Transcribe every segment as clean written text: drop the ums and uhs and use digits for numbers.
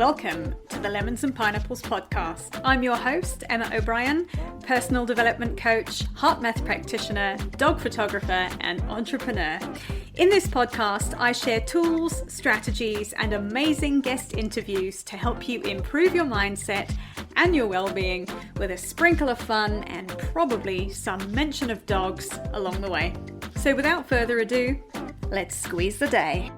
Welcome to the Lemons and Pineapples podcast. I'm your host, Emma O'Brien, personal development coach, heart math practitioner, dog photographer, and entrepreneur. In this podcast, I share tools, strategies, and amazing guest interviews to help you improve your mindset and your well-being with a sprinkle of fun and probably some mention of dogs along the way. So without further ado, let's squeeze the day.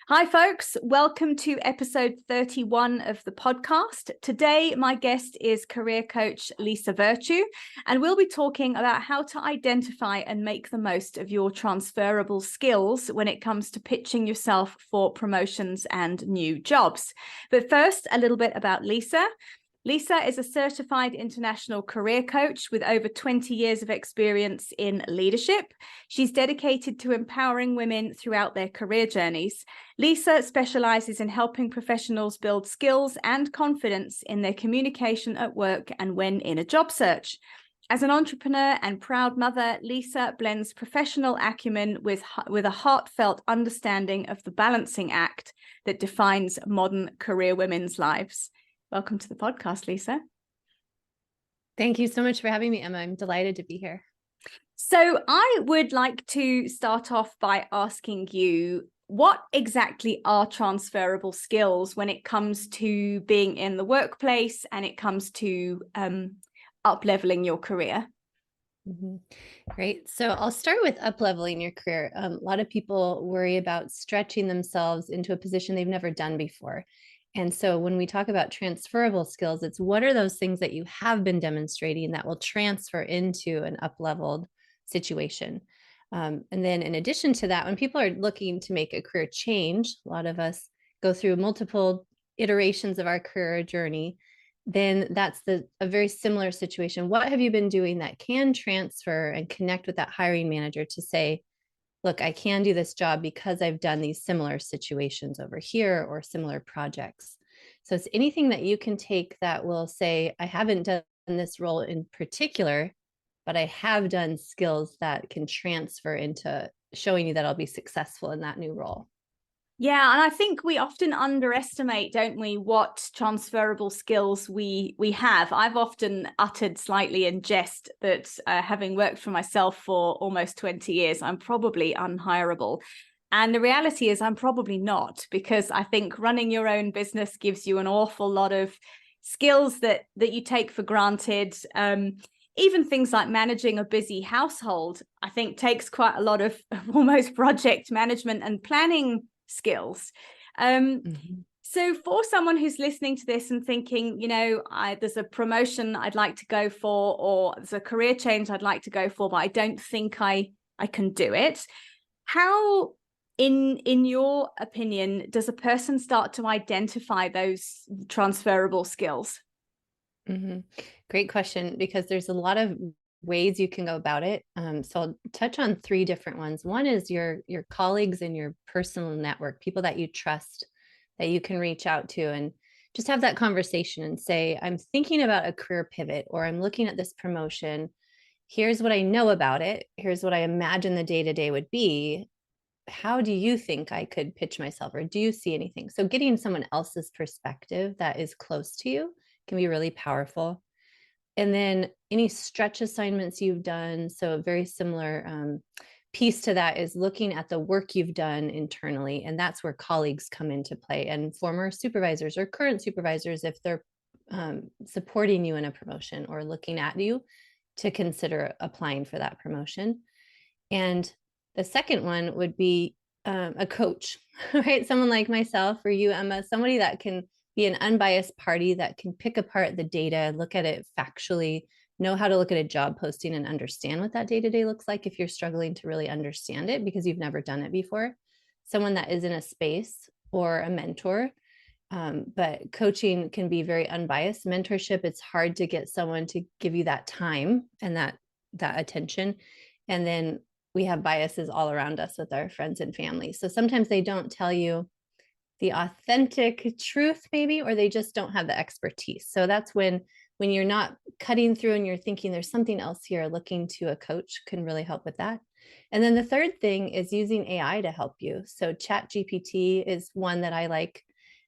Hi folks, welcome to episode 31 of the podcast. Today, my guest is career coach Lisa Virtue, and we'll be talking about how to identify and make the most of your transferable skills when it comes to pitching yourself for promotions and new jobs. But first, a little bit about Lisa. Lisa is a certified international career coach with over 20 years of experience in leadership. She's dedicated to empowering women throughout their career journeys. Lisa specializes in helping professionals build skills and confidence in their communication at work and when in a job search. As an entrepreneur and proud mother, Lisa blends professional acumen with a heartfelt understanding of the balancing act that defines modern career women's lives. Welcome to the podcast, Lisa. Thank you so much for having me, Emma. I'm delighted to be here. So I would like to start off by asking you, what exactly are transferable skills when it comes to being in the workplace and it comes to up-leveling your career? Mm-hmm. Great. So I'll start with up-leveling your career. A lot of people worry about stretching themselves into a position they've never done before. And so when we talk about transferable skills, it's what are those things that you have been demonstrating that will transfer into an up-leveled situation. And then in addition to that, when people are looking to make a career change, a lot of us go through multiple iterations of our career journey, then that's a very similar situation. What have you been doing that can transfer and connect with that hiring manager to say, look, I can do this job because I've done these similar situations over here or similar projects. So it's anything that you can take that will say, I haven't done this role in particular, but I have done skills that can transfer into showing you that I'll be successful in that new role. Yeah, and I think we often underestimate, don't we, what transferable skills we have. I've often uttered slightly in jest that having worked for myself for almost 20 years, I'm probably unhireable. And the reality is I'm probably not, because I think running your own business gives you an awful lot of skills that you take for granted. Even things like managing a busy household, I think takes quite a lot of almost project management and planning skills. So for someone who's listening to this and thinking, you know, there's a promotion I'd like to go for, or there's a career change I'd like to go for, but I don't think I can do it. How, in your opinion, does a person start to identify those transferable skills? Great question, because there's a lot of ways you can go about it. So I'll touch on three different ones. One is your colleagues in your personal network, people that you trust, that you can reach out to and just have that conversation and say, I'm thinking about a career pivot, or I'm looking at this promotion. Here's what I know about it. Here's what I imagine the day-to-day would be. How do you think I could pitch myself, or do you see anything? So getting someone else's perspective that is close to you can be really powerful. And then any stretch assignments you've done. So a very similar piece to that is looking at the work you've done internally. And that's where colleagues come into play, and former supervisors or current supervisors, if they're supporting you in a promotion or looking at you to consider applying for that promotion. And the second one would be a coach, right? Someone like myself or you, Emma, somebody that can be an unbiased party that can pick apart the data, look at it factually, know how to look at a job posting and understand what that day-to-day looks like if you're struggling to really understand it because you've never done it before. Someone that is in a space, or a mentor. But coaching can be very unbiased. Mentorship, it's hard to get someone to give you that time and that attention. And then we have biases all around us with our friends and family. So sometimes they don't tell you the authentic truth, maybe, or they just don't have the expertise. So that's when you're not cutting through and you're thinking there's something else here, looking to a coach can really help with that. And then the third thing is using AI to help you. So ChatGPT is one that I like.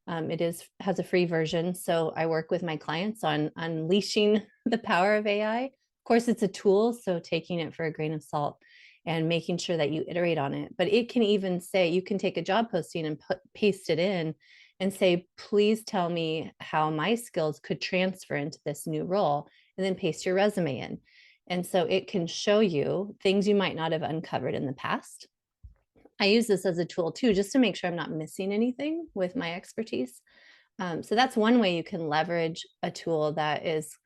Has a free version. So I work with my clients on unleashing the power of AI. Of course, it's a tool, so taking it for a grain of salt and making sure that you iterate on it. But it can even say, you can take a job posting and paste it in and say, please tell me how my skills could transfer into this new role, and then paste your resume in. And so it can show you things you might not have uncovered in the past. I use this as a tool too, just to make sure I'm not missing anything with my expertise. So that's one way you can leverage a tool that is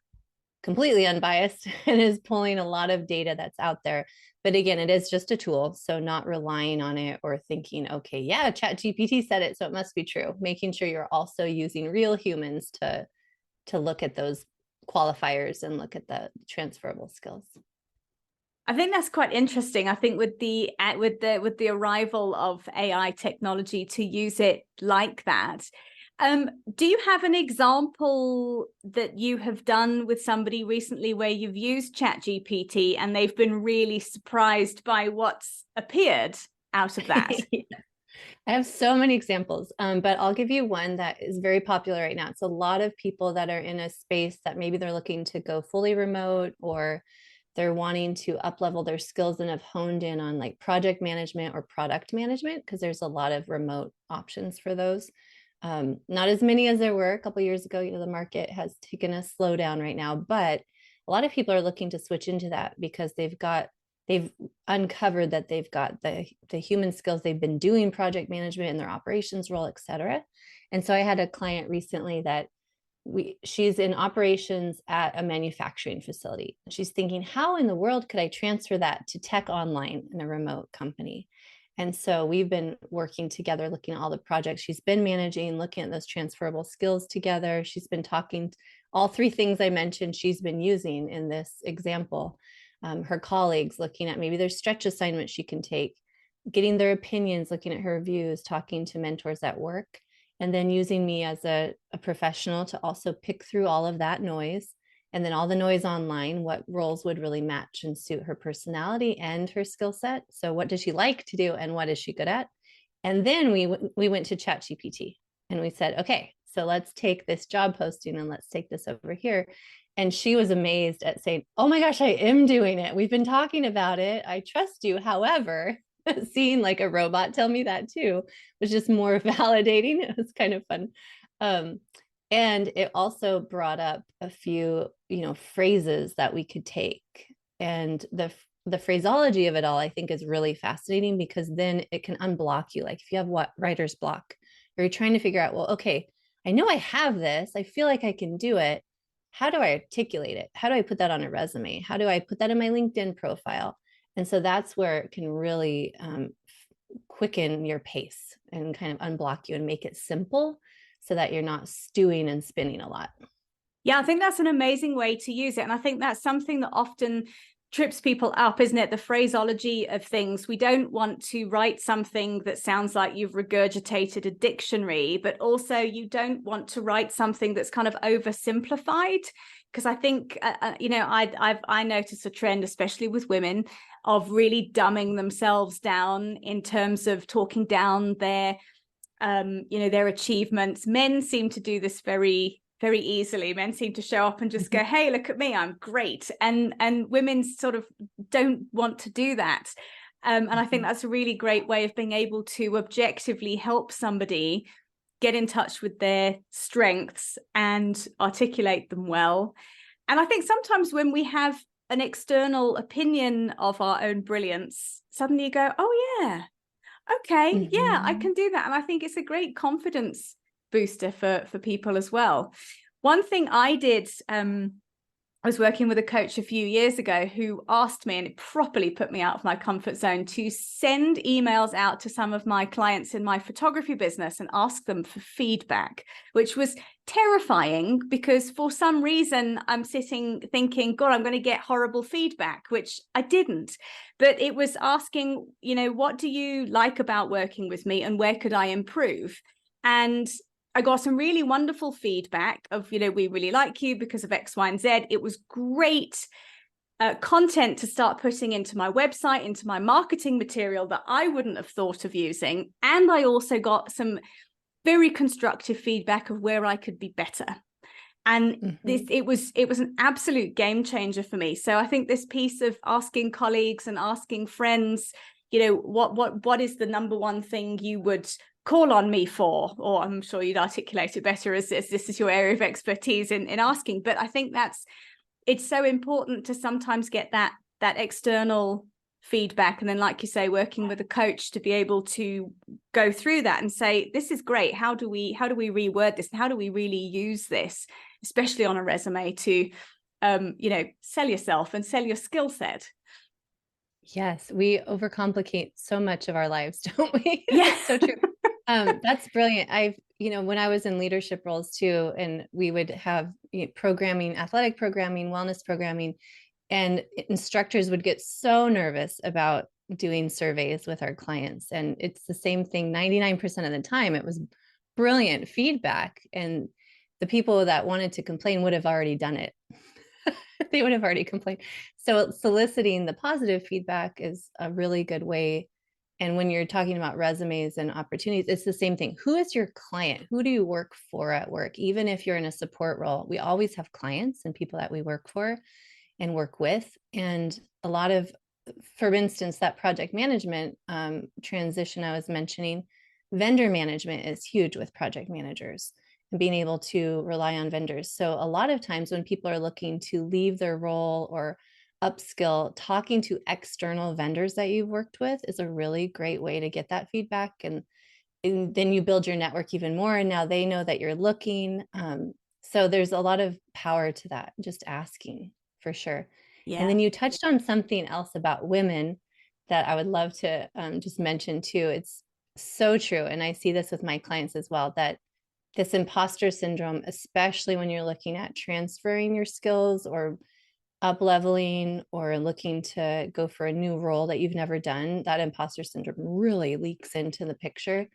completely unbiased and is pulling a lot of data that's out there. But again, it is just a tool. So not relying on it or thinking, okay, yeah, ChatGPT said it, so it must be true. Making sure you're also using real humans to look at those qualifiers and look at the transferable skills. I think that's quite interesting. I think with the arrival of AI technology, to use it like that. Do you have an example that you have done with somebody recently where you've used ChatGPT and they've been really surprised by what's appeared out of that? Yeah. I have so many examples, but I'll give you one that is very popular right now. It's a lot of people that are in a space that maybe they're looking to go fully remote, or they're wanting to up level their skills and have honed in on like project management or product management, because there's a lot of remote options for those. Not as many as there were a couple of years ago. The market has taken a slowdown right now, but a lot of people are looking to switch into that because they've uncovered that they've got the human skills. They've been doing project management in their operations role, et cetera. And so I had a client recently that she's in operations at a manufacturing facility. She's thinking, how in the world could I transfer that to tech online in a remote company? And so we've been working together, looking at all the projects she's been managing, looking at those transferable skills together. She's been talking all three things I mentioned she's been using in this example. Her colleagues, looking at maybe there's stretch assignments she can take, getting their opinions, looking at her reviews, talking to mentors at work, and then using me as a professional to also pick through all of that noise. And then all the noise online, what roles would really match and suit her personality and her skill set. So what does she like to do and what is she good at? And then we went to ChatGPT and we said, okay, so let's take this job posting and let's take this over here. And she was amazed at saying, oh my gosh, I am doing it. We've been talking about it. I trust you. However, seeing like a robot tell me that too was just more validating. It was kind of fun. And it also brought up a few, phrases that we could take. And the phraseology of it all, I think, is really fascinating, because then it can unblock you. Like if you have writer's block, or you're trying to figure out, well, okay, I know I have this. I feel like I can do it. How do I articulate it? How do I put that on a resume? How do I put that in my LinkedIn profile? And so that's where it can really quicken your pace and kind of unblock you and make it simple so that you're not stewing and spinning a lot. Yeah, I think that's an amazing way to use it. And I think that's something that often trips people up, isn't it? The phraseology of things. We don't want to write something that sounds like you've regurgitated a dictionary, but also you don't want to write something that's kind of oversimplified. Because I think, I notice a trend, especially with women, of really dumbing themselves down in terms of talking down their achievements. Men seem to do this very easily. Men seem to show up and just go, hey, look at me, I'm great. And women sort of don't want to do that. And I think that's a really great way of being able to objectively help somebody get in touch with their strengths and articulate them well. And I think sometimes when we have an external opinion of our own brilliance, suddenly you go, oh yeah, okay, yeah, I can do that. And I think it's a great confidence booster for people as well. One thing I did, I was working with a coach a few years ago who asked me, and it properly put me out of my comfort zone, to send emails out to some of my clients in my photography business and ask them for feedback, which was terrifying because for some reason I'm sitting thinking, God, I'm going to get horrible feedback, which I didn't. But it was asking, what do you like about working with me and where could I improve? And I got some really wonderful feedback of, we really like you because of X, Y, and Z. It was great content to start putting into my website, into my marketing material that I wouldn't have thought of using. And I also got some very constructive feedback of where I could be better. And it was an absolute game changer for me. So I think this piece of asking colleagues and asking friends, what is the number one thing you would call on me for? Or I'm sure you'd articulate it better as this is your area of expertise in asking. But I think it's so important to sometimes get that external feedback, and then, like you say, working with a coach to be able to go through that and say, this is great, how do we reword this, and how do we really use this, especially on a resume, to sell yourself and sell your skill set. Yes, we overcomplicate so much of our lives, don't we? Yeah. That's so true. That's brilliant. When I was in leadership roles too, and we would have programming, athletic programming, wellness programming, and instructors would get so nervous about doing surveys with our clients. And it's the same thing 99% of the time. It was brilliant feedback. And the people that wanted to complain would have already done it. They would have already complained. So soliciting the positive feedback is a really good way. And when you're talking about resumes and opportunities, it's the same thing. Who is your client? Who do you work for at work? Even if you're in a support role, we always have clients and people that we work for and work with. And a lot of, for instance, that project management transition I was mentioning, vendor management is huge with project managers and being able to rely on vendors. So a lot of times when people are looking to leave their role or upskill, talking to external vendors that you've worked with is a really great way to get that feedback. And then you build your network even more. And now they know that you're looking. So there's a lot of power to that, just asking. For sure. Yeah. And then you touched on something else about women that I would love to just mention too. It's so true. And I see this with my clients as well, that this imposter syndrome, especially when you're looking at transferring your skills or up leveling or looking to go for a new role that you've never done, that imposter syndrome really leaks into the picture.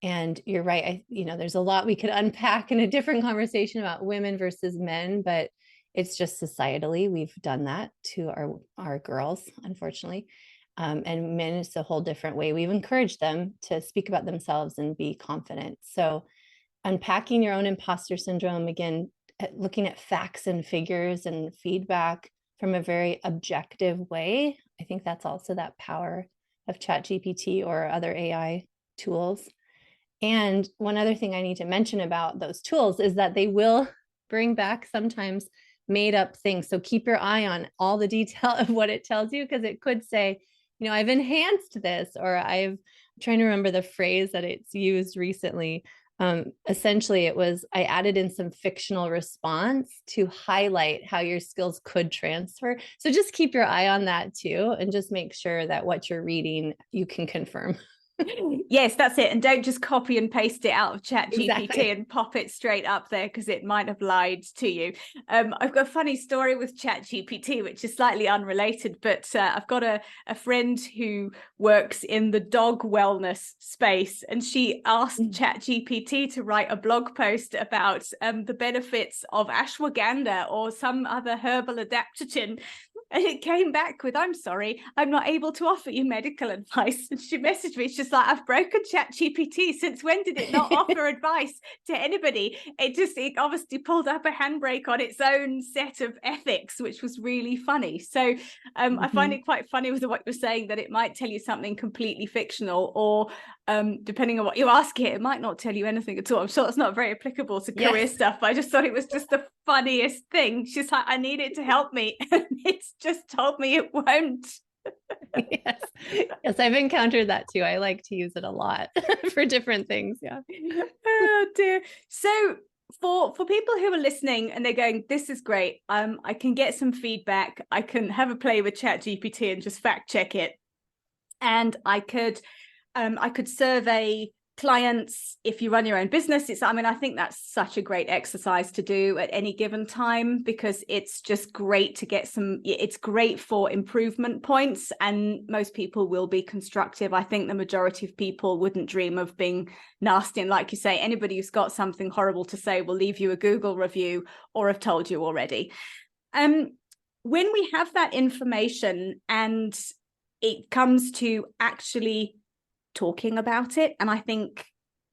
And you're right. There's a lot we could unpack in a different conversation about women versus men, but it's just societally, we've done that to our girls, unfortunately. And men, it's a whole different way. We've encouraged them to speak about themselves and be confident. So unpacking your own imposter syndrome, again, looking at facts and figures and feedback from a very objective way. I think that's also that power of ChatGPT or other AI tools. And one other thing I need to mention about those tools is that they will bring back sometimes made up things. So keep your eye on all the detail of what it tells you, because it could say, I've enhanced this, or I'm trying to remember the phrase that it's used recently. Essentially, it was, I added in some fictional response to highlight how your skills could transfer. So just keep your eye on that too, and just make sure that what you're reading, you can confirm. Yes, that's it. And don't just copy and paste it out of ChatGPT Exactly. and pop it straight up there, because it might have lied to you. I've got a funny story with ChatGPT, which is slightly unrelated, but I've got a friend who works in the dog wellness space, and she asked ChatGPT to write a blog post about the benefits of ashwagandha or some other herbal adaptogen. And it came back with, I'm sorry, I'm not able to offer you medical advice. And she messaged me, she's like, I've broken ChatGPT. Since when did it not offer advice to anybody? It obviously pulled up a handbrake on its own set of ethics, which was really funny. So I find it quite funny with what you're saying, that it might tell you something completely fictional, or depending on what you ask it might not tell you anything at all. I'm sure it's not very applicable to career stuff, but I just thought it was just the funniest thing. She's like, I need it to help me, and it's just told me it won't. Yes, I've encountered that too. I like to use it a lot for different things. Yeah. Oh dear. So for people who are listening and they're going, this is great, I can get some feedback, I can have a play with ChatGPT and just fact check it, and I could survey clients. If you run your own business, I think that's such a great exercise to do at any given time, because it's just great to get it's great for improvement points, and most people will be constructive. I think the majority of people wouldn't dream of being nasty, and like you say, anybody who's got something horrible to say will leave you a Google review or have told you already. when we have that information and it comes to actually talking about it, and I think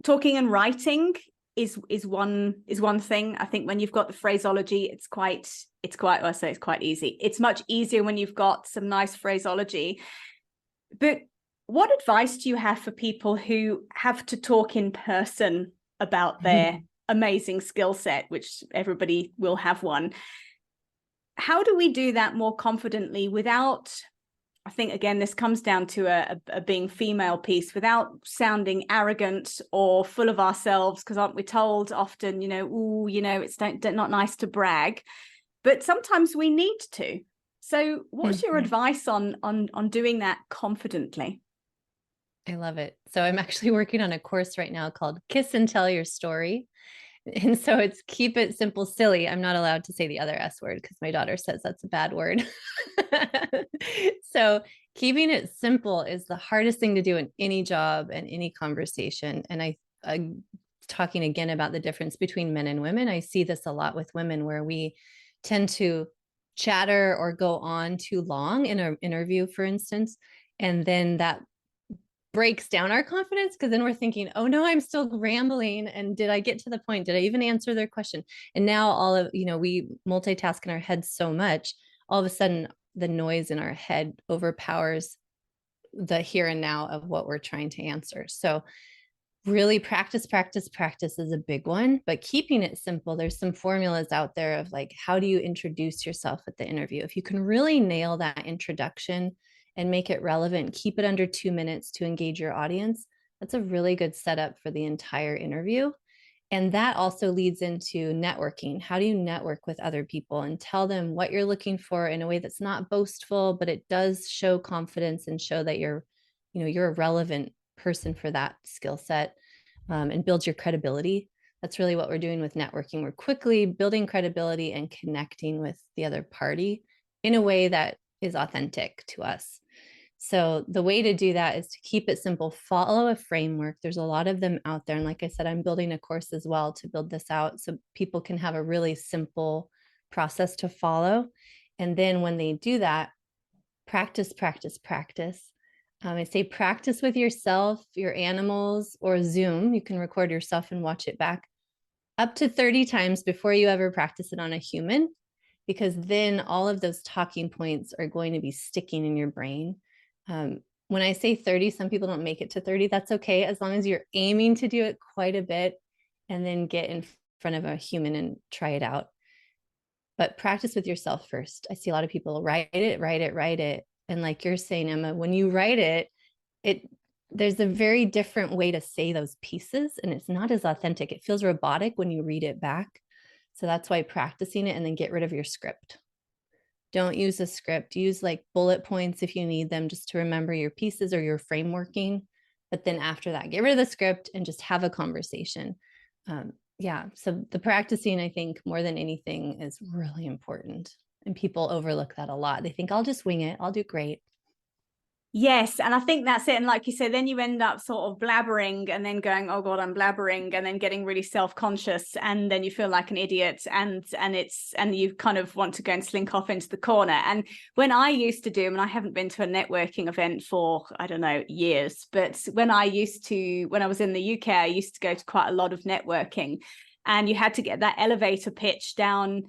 talking and writing is one thing. I think when you've got the phraseology, it's quite easy. It's much easier when you've got some nice phraseology. But what advice do you have for people who have to talk in person about their amazing skill set, which everybody will have one? How do we do that more confidently without, I think, again, this comes down to a being female piece, without sounding arrogant or full of ourselves? Because aren't we told often, it's not nice to brag, but sometimes we need to. So what's your advice on doing that confidently? I love it. So I'm actually working on a course right now called Kiss and Tell Your Story. And so it's keep it simple, silly. I'm not allowed to say the other S word because my daughter says that's a bad word. So keeping it simple is the hardest thing to do in any job and any conversation. And I'm talking again about the difference between men and women. I see this a lot with women where we tend to chatter or go on too long in an interview, for instance, and then that breaks down our confidence, because then we're thinking, oh no, I'm still rambling, and did I get to the point? Did I even answer their question? And now all of, we multitask in our heads so much, all of a sudden the noise in our head overpowers the here and now of what we're trying to answer. So really practice is a big one, but keeping it simple. There's some formulas out there of like, how do you introduce yourself at the interview? If you can really nail that introduction and make it relevant, keep it under 2 minutes to engage your audience, that's a really good setup for the entire interview. And that also leads into networking. How do you network with other people and tell them what you're looking for in a way that's not boastful, but it does show confidence and show that you're a relevant person for that skill set, and build your credibility. That's really what we're doing with networking. We're quickly building credibility and connecting with the other party in a way that is authentic to us. So the way to do that is to keep it simple, follow a framework. There's a lot of them out there. And like I said, I'm building a course as well to build this out so people can have a really simple process to follow. And then when they do that, practice. I say practice with yourself, your animals, or Zoom. You can record yourself and watch it back up to 30 times before you ever practice it on a human, because then all of those talking points are going to be sticking in your brain. When I say 30, some people don't make it to 30. That's okay, as long as you're aiming to do it quite a bit and then get in front of a human and try it out. But practice with yourself first. I see a lot of people write it. And like you're saying, Emma, when you write it, there's a very different way to say those pieces, and it's not as authentic. It feels robotic when you read it back. So that's why practicing it, and then get rid of your script. Don't use a script. Use like bullet points if you need them, just to remember your pieces or your frameworking. But then after that, get rid of the script and just have a conversation. So the practicing, I think, more than anything, is really important. And people overlook that a lot. They think, I'll just wing it. I'll do great. Yes, and I think that's it. And like you said, then you end up sort of blabbering and then going, oh God, I'm blabbering, and then getting really self-conscious, and then you feel like an idiot, and you kind of want to go and slink off into the corner. And when I used to do, and I haven't been to a networking event for, I don't know, years, but when I was in the UK, I used to go to quite a lot of networking, and you had to get that elevator pitch down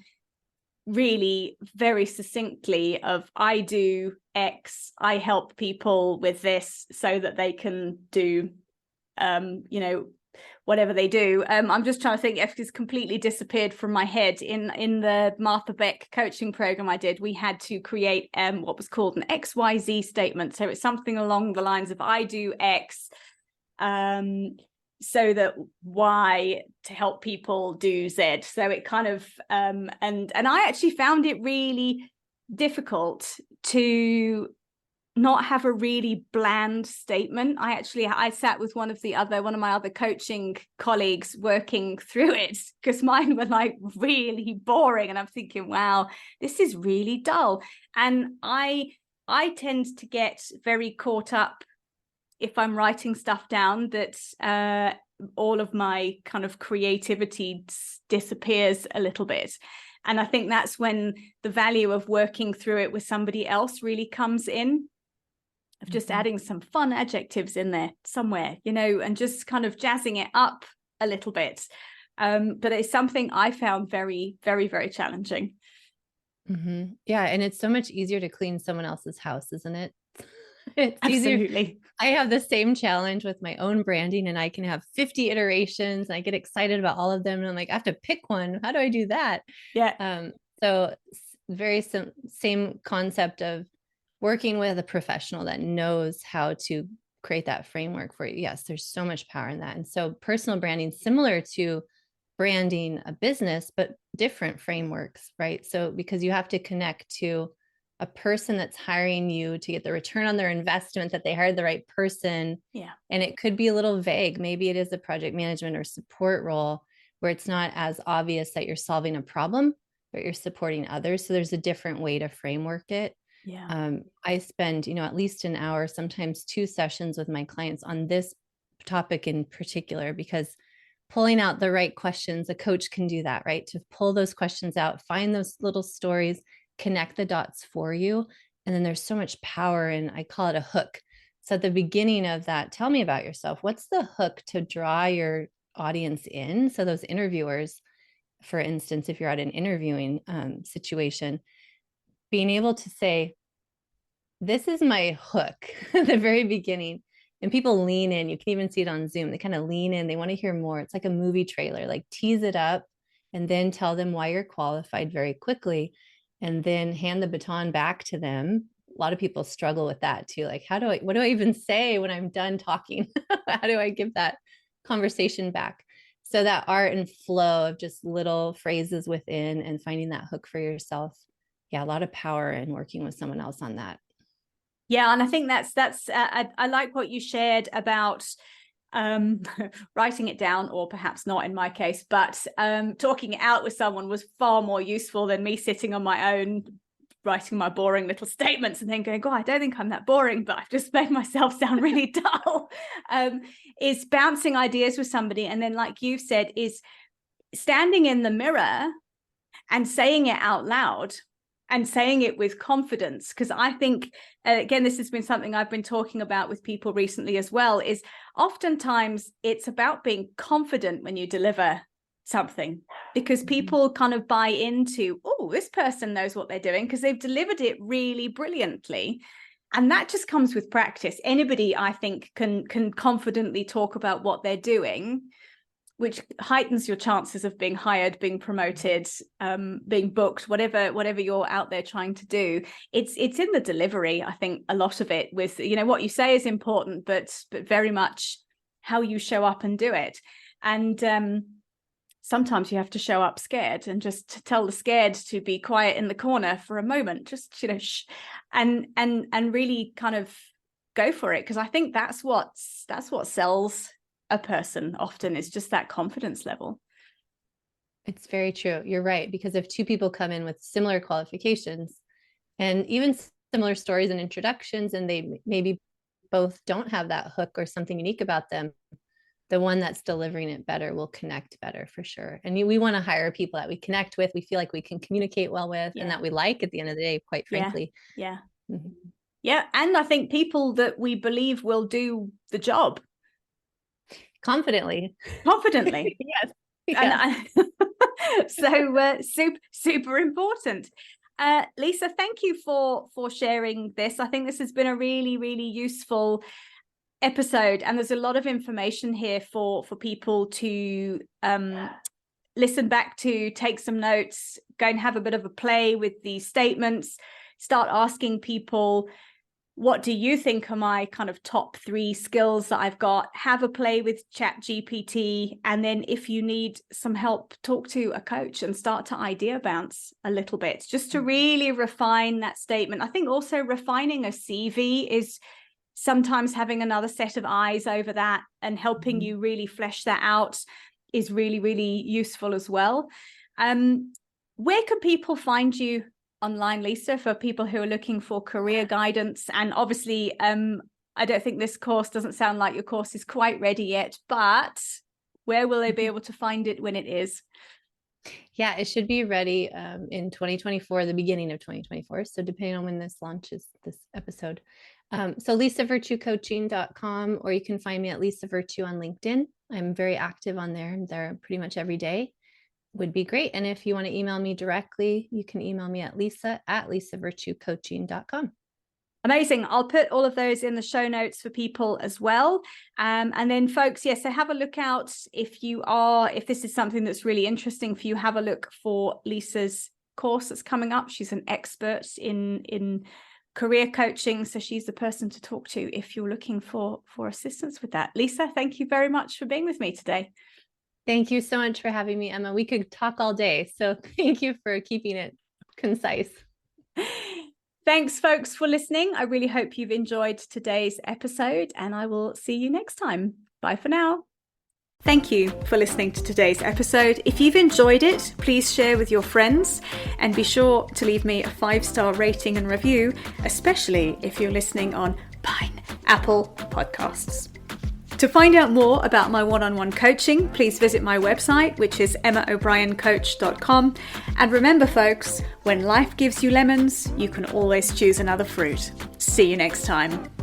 really very succinctly of, I do X, I help people with this so that they can do whatever they do. I'm just trying to think if it's completely disappeared from my head. In the Martha Beck coaching program I did, we had to create what was called an XYZ statement. So it's something along the lines of, I do X so that Y to help people do Z. So it kind of and I actually found it really difficult to not have a really bland statement. I sat with one of my other coaching colleagues working through it, because mine were like really boring, and I'm thinking, wow, this is really dull. And I tend to get very caught up, if I'm writing stuff down, that all of my kind of creativity disappears a little bit. And I think that's when the value of working through it with somebody else really comes in, of just adding some fun adjectives in there somewhere, you know, and just kind of jazzing it up a little bit. But it's something I found very, very, very challenging. Yeah. And it's so much easier to clean someone else's house, isn't it? It's Absolutely. easier. I have the same challenge with my own branding, and I can have 50 iterations and I get excited about all of them. And I'm like, I have to pick one. How do I do that? Yeah. So very same concept of working with a professional that knows how to create that framework for you. Yes, there's so much power in that. And so personal branding, similar to branding a business, but different frameworks, right? So because you have to connect to a person that's hiring you to get the return on their investment, that they hired the right person. Yeah. And it could be a little vague. Maybe it is a project management or support role where it's not as obvious that you're solving a problem, but you're supporting others. So there's a different way to framework it. Yeah. I spend, at least an hour, sometimes 2 sessions with my clients on this topic in particular, because pulling out the right questions, a coach can do that, right? To pull those questions out, find those little stories, connect the dots for you. And then there's so much power in, I call it a hook. So at the beginning of that, tell me about yourself. What's the hook to draw your audience in? So those interviewers, for instance, if you're at an interviewing situation, being able to say, this is my hook at the very beginning. And people lean in. You can even see it on Zoom. They kind of lean in. They want to hear more. It's like a movie trailer, like tease it up and then tell them why you're qualified very quickly, and then hand the baton back to them. A lot of people struggle with that too. Like, what do I even say when I'm done talking? How do I give that conversation back? So that art and flow of just little phrases within and finding that hook for yourself. Yeah, a lot of power in working with someone else on that. Yeah, and I think I like what you shared about writing it down, or perhaps not in my case, but talking it out with someone was far more useful than me sitting on my own writing my boring little statements and then going, oh, I don't think I'm that boring, but I've just made myself sound really dull. Is bouncing ideas with somebody, and then, like you've said, is standing in the mirror and saying it out loud and saying it with confidence. Because I think, again, this has been something I've been talking about with people recently as well, is oftentimes it's about being confident when you deliver something, because people kind of buy into, oh, this person knows what they're doing because they've delivered it really brilliantly. And that just comes with practice. Anybody, I think, can confidently talk about what they're doing, which heightens your chances of being hired, being promoted, being booked, whatever you're out there trying to do. It's in the delivery. I think a lot of it, with, what you say is important, but very much how you show up and do it. And sometimes you have to show up scared and just tell the scared to be quiet in the corner for a moment, just shh, and really kind of go for it, because I think that's what sells a person often, is just that confidence level. It's very true. You're right. Because if 2 people come in with similar qualifications and even similar stories and introductions, and they maybe both don't have that hook or something unique about them, the one that's delivering it better will connect better for sure. And we want to hire people that we connect with, we feel like we can communicate well with, and that we like at the end of the day, quite frankly. Yeah. Yeah. And I think people that we believe will do the job. Confidently. Yes. And so super important. Lisa, thank you for sharing this. I think this has been a really, really useful episode, and there's a lot of information here for people to listen back to, take some notes, go and have a bit of a play with these statements, start asking people, what do you think are my kind of top 3 skills that I've got? Have a play with ChatGPT. And then if you need some help, talk to a coach and start to idea bounce a little bit, just to really refine that statement. I think also refining a CV is sometimes having another set of eyes over that and helping you really flesh that out is really, really useful as well. Where can people find you online, Lisa, for people who are looking for career guidance? And obviously, I don't think this course doesn't sound like your course is quite ready yet, but where will they be able to find it when it is? Yeah, it should be ready in 2024, the beginning of 2024. So depending on when this launches, this episode. So lisavirtuecoaching.com, or you can find me at Lisa Virtue on LinkedIn. I'm very active on there. I'm there pretty much every day. Would be great. And if you want to email me directly, you can email me at lisa@lisavirtuecoaching.com. Amazing. I'll put all of those in the show notes for people as well. And then folks, yes, so have a look out if this is something that's really interesting for you, have a look for Lisa's course that's coming up. She's an expert in career coaching. So she's the person to talk to if you're looking for assistance with that. Lisa, thank you very much for being with me today. Thank you so much for having me, Emma. We could talk all day. So thank you for keeping it concise. Thanks, folks, for listening. I really hope you've enjoyed today's episode, and I will see you next time. Bye for now. Thank you for listening to today's episode. If you've enjoyed it, please share with your friends and be sure to leave me a 5-star rating and review, especially if you're listening on Apple Podcasts. To find out more about my one-on-one coaching, please visit my website, which is emmaobriencoach.com. And remember, folks, when life gives you lemons, you can always choose another fruit. See you next time.